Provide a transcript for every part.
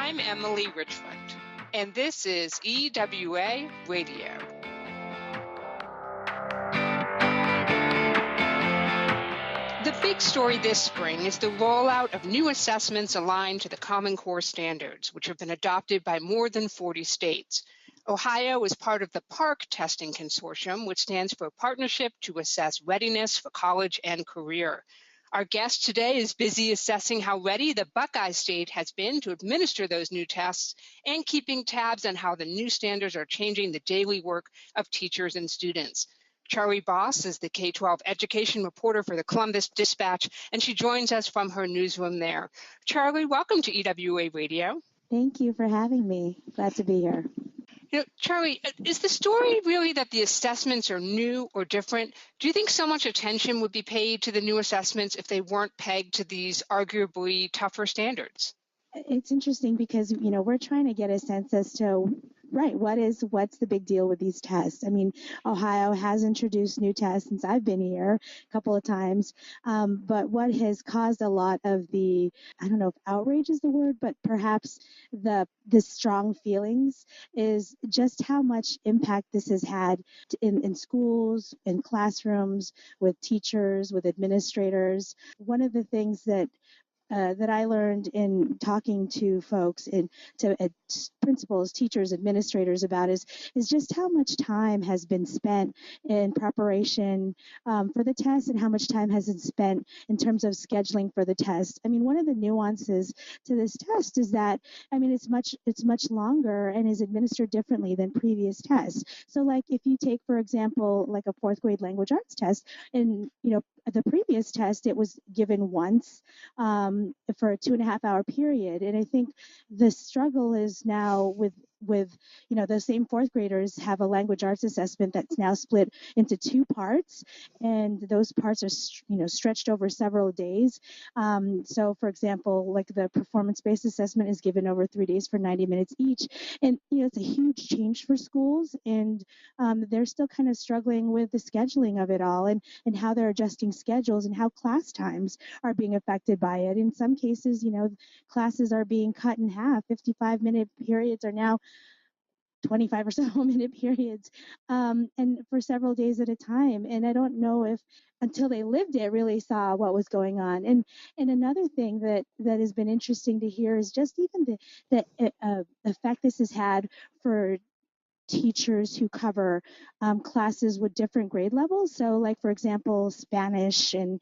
I'm Emily Richmond, and this is EWA Radio. The big story this spring is the rollout of new assessments aligned to the Common Core standards, which have been adopted by more than 40 states. Ohio is part of the PARCC testing consortium, which stands for Partnership to Assess Readiness for College and Career. Our guest today is busy assessing how ready the Buckeye State has been to administer those new tests and keeping tabs on how the new standards are changing the daily work of teachers and students. Charlie Boss is the K-12 education reporter for the Columbus Dispatch, and she joins us from her newsroom there. Charlie, welcome to EWA Radio. Thank you for having me. Glad to be here. Charlie, is the story really that the assessments are new or different? Do you think so much attention would be paid to the new assessments if they weren't pegged to these arguably tougher standards? It's interesting because, we're trying to get a sense as to, what's the big deal with these tests? I mean, Ohio has introduced new tests since I've been here a couple of times. But what has caused a lot of the, I don't know if outrage is the word, but perhaps the strong feelings is just how much impact this has had in schools, in classrooms, with teachers, with administrators. One of the things that I learned in talking to folks and to principals, teachers, administrators about is just how much time has been spent in preparation for the test and how much time has been spent in terms of scheduling for the test. I mean, one of the nuances to this test is that, it's much longer and is administered differently than previous tests. So like if you take, for example, like a fourth grade language arts test, and, the previous test, it was given once for a 2.5-hour period. And I think the struggle is now with those same fourth graders have a language arts assessment that's now split into 2 parts, and those parts are stretched over several days. So for example, like the performance-based assessment is given over 3 days for 90 minutes each, and it's a huge change for schools, and they're still kind of struggling with the scheduling of it all and how they're adjusting schedules and how class times are being affected by it. In some cases, classes are being cut in half. 55-minute periods are now 25 or so minute periods, and for several days at a time. And I don't know if until they lived it really saw what was going on. And another thing that has been interesting to hear is just even the effect this has had for teachers who cover classes with different grade levels. So like, for example, Spanish and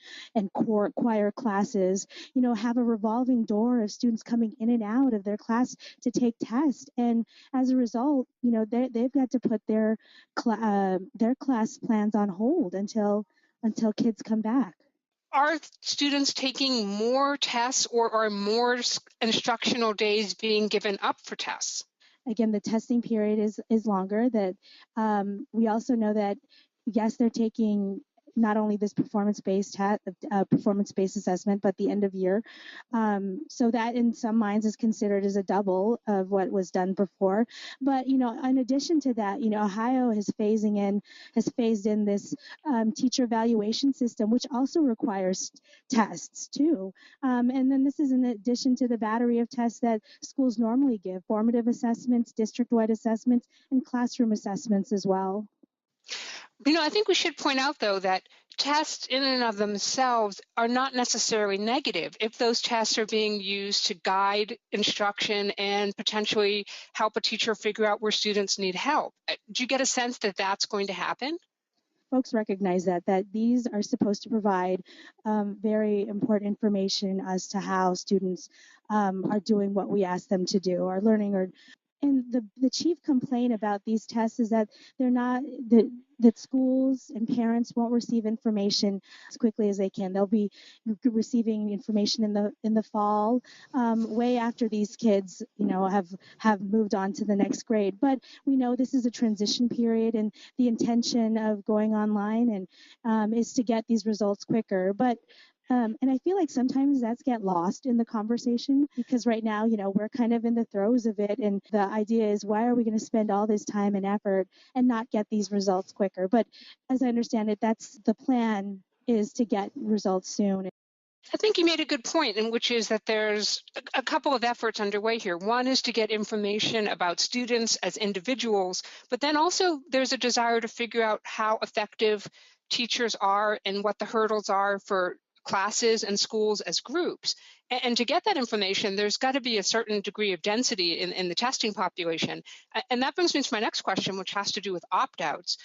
choir classes, have a revolving door of students coming in and out of their class to take tests. And as a result, they've got to put their class plans on hold until kids come back. Are students taking more tests, or are more instructional days being given up for tests? Again, the testing period is longer. That we also know that, yes, they're taking not only this performance-based assessment, but the end of year. So that in some minds is considered as a double of what was done before. But, in addition to that, Ohio has phased in this teacher evaluation system, which also requires tests too. And then this is in addition to the battery of tests that schools normally give: formative assessments, district-wide assessments, and classroom assessments as well. I think we should point out, though, that tests in and of themselves are not necessarily negative if those tests are being used to guide instruction and potentially help a teacher figure out where students need help. Do you get a sense that that's going to happen? Folks recognize that these are supposed to provide very important information as to how students are doing what we ask them to do, or learning. And the chief complaint about these tests is that they're not that schools and parents won't receive information as quickly as they can. They'll be receiving information in the fall, way after these kids, have moved on to the next grade. But we know this is a transition period, and the intention of going online and is to get these results quicker. But and I feel like sometimes that's get lost in the conversation, because right now, we're kind of in the throes of it. And the idea is, why are we going to spend all this time and effort and not get these results quicker? But as I understand it, that's the plan, is to get results soon. I think you made a good point, and which is that there's a couple of efforts underway here. One is to get information about students as individuals, but then also there's a desire to figure out how effective teachers are and what the hurdles are for classes and schools as groups. And to get that information, there's got to be a certain degree of density in the testing population. And that brings me to my next question, which has to do with opt-outs.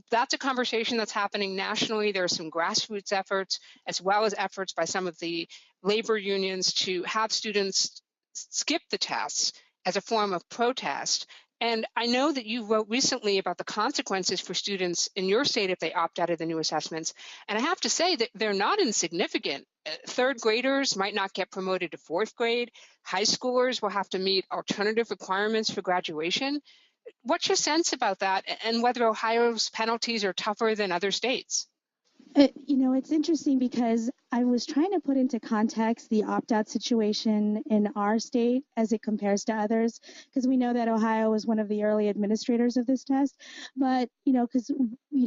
That's a conversation that's happening nationally. There are some grassroots efforts, as well as efforts by some of the labor unions to have students skip the tests as a form of protest. And I know that you wrote recently about the consequences for students in your state if they opt out of the new assessments. And I have to say that they're not insignificant. Third graders might not get promoted to fourth grade. High schoolers will have to meet alternative requirements for graduation. What's your sense about that and whether Ohio's penalties are tougher than other states? It's interesting because I was trying to put into context the opt-out situation in our state as it compares to others, because we know that Ohio was one of the early administrators of this test. But, because,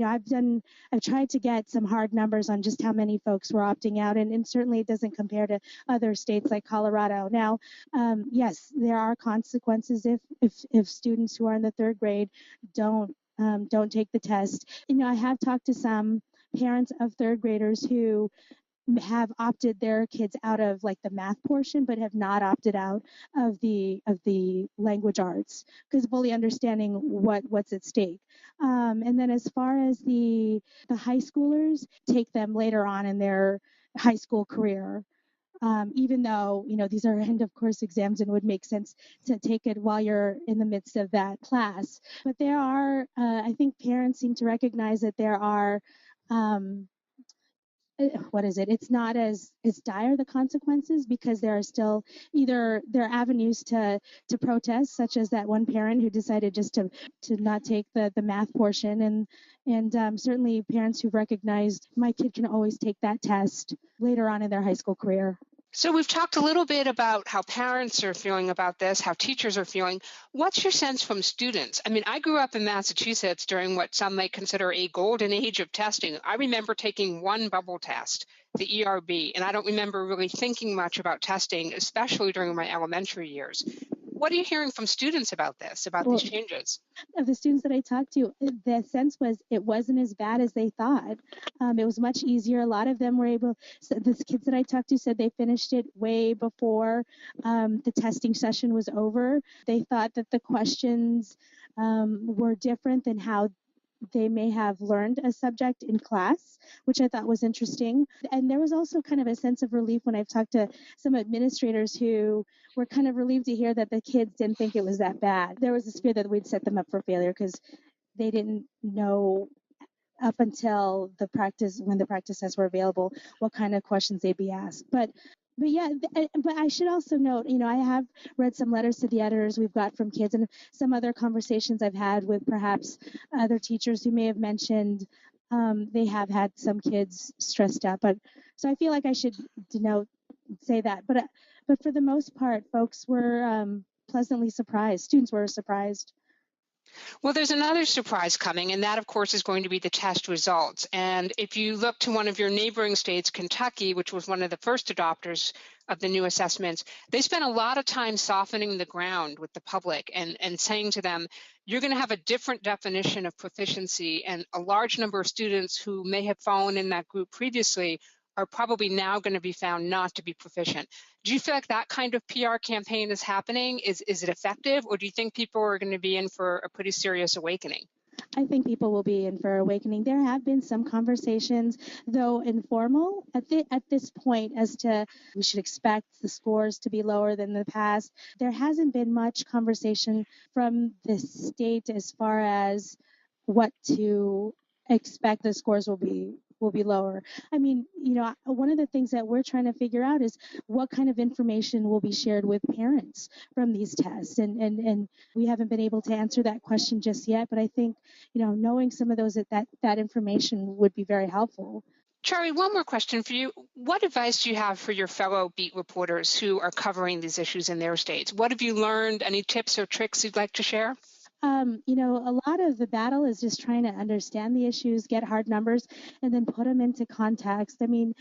I've tried to get some hard numbers on just how many folks were opting out, and certainly it doesn't compare to other states like Colorado. Now, yes, there are consequences if students who are in the third grade don't take the test. I have talked to some parents of third graders who have opted their kids out of like the math portion but have not opted out of the language arts because fully understanding what's at stake. And then as far as the high schoolers, take them later on in their high school career, even though these are end of course exams and would make sense to take it while you're in the midst of that class. But there are I think parents seem to recognize that there are um, what is it? It's not as dire the consequences because there are still either there are avenues to protest, such as that one parent who decided just to not take the math portion, and certainly parents who've recognized my kid can always take that test later on in their high school career. So we've talked a little bit about how parents are feeling about this, how teachers are feeling. What's your sense from students? I mean, I grew up in Massachusetts during what some might consider a golden age of testing. I remember taking one bubble test, the ERB, and I don't remember really thinking much about testing, especially during my elementary years. What are you hearing from students about this, about these changes? Of the students that I talked to, the sense was it wasn't as bad as they thought. It was much easier. A lot of them were able, so the kids that I talked to said they finished it way before the testing session was over. They thought that the questions were different than how they may have learned a subject in class, which I thought was interesting. And there was also kind of a sense of relief when I've talked to some administrators who were kind of relieved to hear that the kids didn't think it was that bad. There was this fear that we'd set them up for failure because they didn't know up until the practice, when the practice tests were available, what kind of questions they'd be asked. But yeah, but I should also note, I have read some letters to the editors we've got from kids and some other conversations I've had with perhaps other teachers who may have mentioned they have had some kids stressed out. But so I feel like I should denote, say that. But for the most part, folks were pleasantly surprised. Students were surprised. Well, there's another surprise coming, and that, of course, is going to be the test results. And if you look to one of your neighboring states, Kentucky, which was one of the first adopters of the new assessments, they spent a lot of time softening the ground with the public and saying to them, you're going to have a different definition of proficiency, and a large number of students who may have fallen in that group previously are probably now going to be found not to be proficient. Do you feel like that kind of PR campaign is happening? Is it effective, or do you think people are going to be in for a pretty serious awakening? I think people will be in for awakening. There have been some conversations, though informal, at this point as to we should expect the scores to be lower than the past. There hasn't been much conversation from the state as far as what to expect the scores will be lower. I mean, one of the things that we're trying to figure out is what kind of information will be shared with parents from these tests. And we haven't been able to answer that question just yet, but I think, knowing some of that information would be very helpful. Charlie, one more question for you. What advice do you have for your fellow beat reporters who are covering these issues in their states? What have you learned? Any tips or tricks you'd like to share? A lot of the battle is just trying to understand the issues, get hard numbers, and then put them into context. I mean,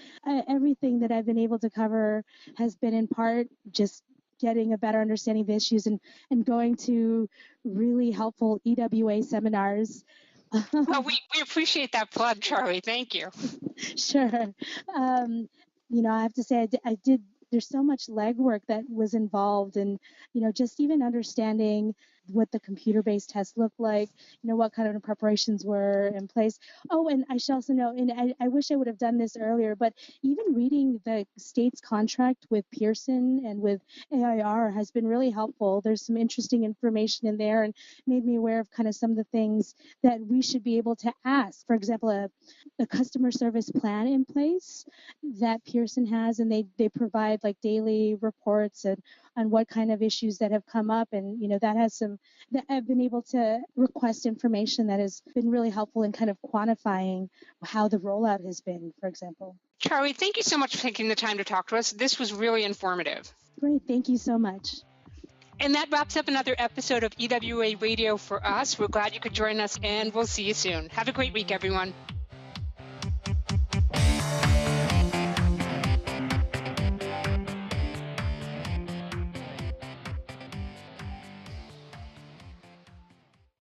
everything that I've been able to cover has been in part just getting a better understanding of the issues and going to really helpful EWA seminars. Well, we appreciate that plug, Charlie. Thank you. Sure. I have to say, I did. There's so much legwork that was involved, and just even understanding what the computer-based tests look like, what kind of preparations were in place. Oh, and I should also know, and I wish I would have done this earlier, but even reading the state's contract with Pearson and with AIR has been really helpful. There's some interesting information in there and made me aware of kind of some of the things that we should be able to ask. For example, a customer service plan in place that Pearson has, and they provide like daily reports and on what kind of issues that have come up, and that has some that I've been able to request information that has been really helpful in kind of quantifying how the rollout has been, for example. Charlie, thank you so much for taking the time to talk to us. This was really informative. Great, thank you so much. And that wraps up another episode of EWA Radio for us. We're glad you could join us, and we'll see you soon. Have a great week, everyone.